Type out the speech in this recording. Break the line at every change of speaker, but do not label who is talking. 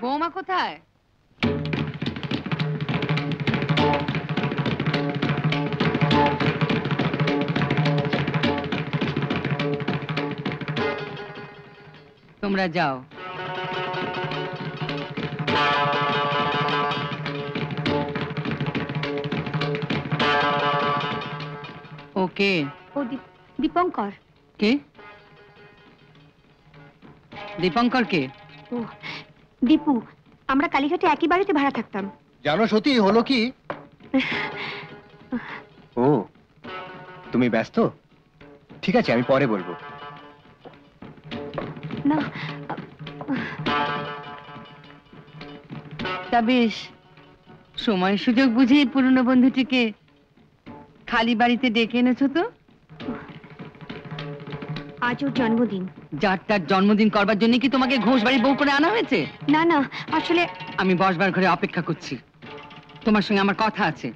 বৌমা কোথায়? তোমরা যাও। ওকে।
ও দীপঙ্কর।
কে? দীপঙ্কর কে?
ও দীপু, আমরা কালীঘাটে একই বাড়িতে ভাড়া থাকতাম।
জানো সত্যি হলো কি? ও তুমি ব্যস্ত? ঠিক আছে, আমি পরে বলবো।
না
তা বেশ, সময় সুযোগ বুঝে পুরনো বন্ধুটিকে খালি বাড়িতে ডেকে এনেছো তো?
আজ ওর জন্মদিন।
যার তার জন্মদিন করবার জন্য কি তোমাকে ঘোষ বাড়ি বউ করে আনা হয়েছে?
না না, আসলে
আমি বসবার ঘরে অপেক্ষা করছি, তোমার সঙ্গে আমার কথা আছে।